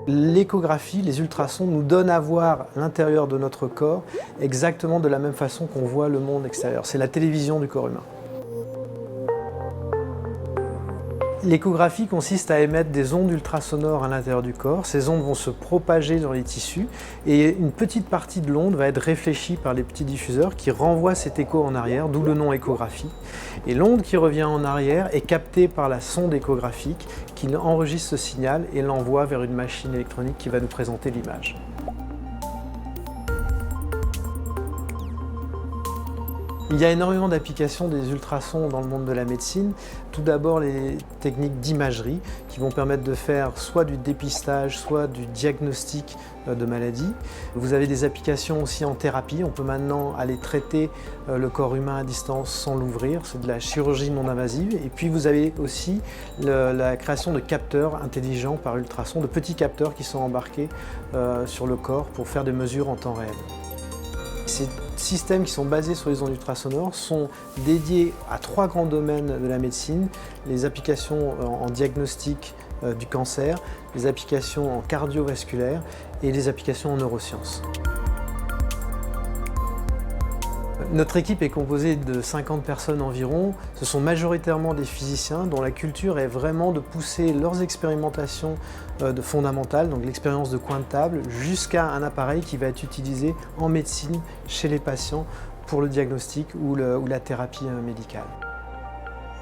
L'échographie, les ultrasons nous donnent à voir l'intérieur de notre corps exactement de la même façon qu'on voit le monde extérieur. C'est la télévision du corps humain. L'échographie consiste à émettre des ondes ultrasonores à l'intérieur du corps. Ces ondes vont se propager dans les tissus et une petite partie de l'onde va être réfléchie par les petits diffuseurs qui renvoient cet écho en arrière, d'où le nom échographie. Et l'onde qui revient en arrière est captée par la sonde échographique qui enregistre ce signal et l'envoie vers une machine électronique qui va nous présenter l'image. Il y a énormément d'applications des ultrasons dans le monde de la médecine. Tout d'abord, les techniques d'imagerie qui vont permettre de faire soit du dépistage, soit du diagnostic de maladies. Vous avez des applications aussi en thérapie. On peut maintenant aller traiter le corps humain à distance sans l'ouvrir. C'est de la chirurgie non invasive. Et puis vous avez aussi la création de capteurs intelligents par ultrasons, de petits capteurs qui sont embarqués sur le corps pour faire des mesures en temps réel. Ces systèmes qui sont basés sur les ondes ultrasonores sont dédiés à 3 grands domaines de la médecine: les applications en diagnostic du cancer, les applications en cardiovasculaire et les applications en neurosciences. Notre équipe est composée de 50 personnes environ. Ce sont majoritairement des physiciens dont la culture est vraiment de pousser leurs expérimentations fondamentales, donc l'expérience de coin de table, jusqu'à un appareil qui va être utilisé en médecine chez les patients pour le diagnostic ou la thérapie médicale.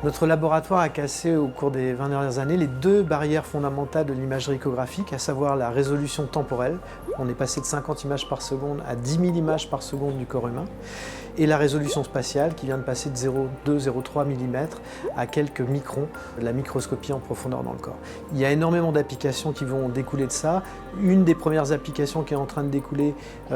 Notre laboratoire a cassé au cours des 20 dernières années les 2 barrières fondamentales de l'imagerie échographique, à savoir la résolution temporelle. On est passé de 50 images par seconde à 10 000 images par seconde du corps humain, et la résolution spatiale qui vient de passer de 0,2-0,3 mm à quelques microns, la microscopie en profondeur dans le corps. Il y a énormément d'applications qui vont découler de ça. Une des premières applications qui est en train de découler,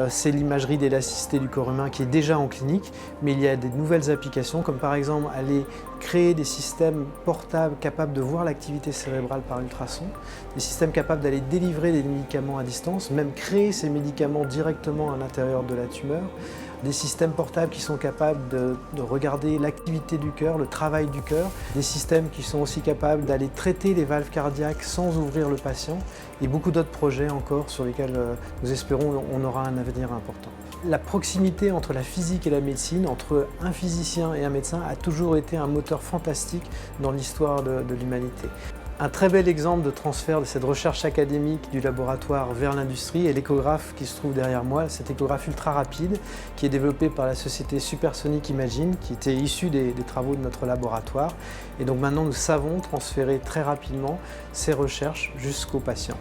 c'est l'imagerie d'élasticité du corps humain qui est déjà en clinique, mais il y a des nouvelles applications comme par exemple aller créer des systèmes portables capables de voir l'activité cérébrale par ultrasons, des systèmes capables d'aller délivrer des médicaments à distance, même créer ces médicaments directement à l'intérieur de la tumeur, des systèmes portables qui sont capables de regarder l'activité du cœur, le travail du cœur, des systèmes qui sont aussi capables d'aller traiter les valves cardiaques sans ouvrir le patient, et beaucoup d'autres projets encore sur lesquels nous espérons on aura un avenir important. La proximité entre la physique et la médecine, entre un physicien et un médecin, a toujours été un moteur fantastique dans l'histoire de l'humanité. Un très bel exemple de transfert de cette recherche académique du laboratoire vers l'industrie est l'échographe qui se trouve derrière moi, cet échographe ultra rapide qui est développé par la société Supersonic Imaging, qui était issue des travaux de notre laboratoire. Et donc maintenant nous savons transférer très rapidement ces recherches jusqu'au patient.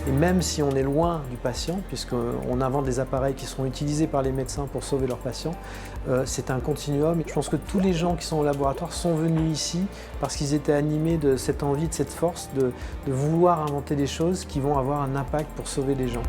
Et même si on est loin du patient, puisqu'on invente des appareils qui seront utilisés par les médecins pour sauver leurs patients, c'est un continuum. Je pense que tous les gens qui sont au laboratoire sont venus ici parce qu'ils étaient animés de cette envie, de cette force de vouloir inventer des choses qui vont avoir un impact pour sauver des gens.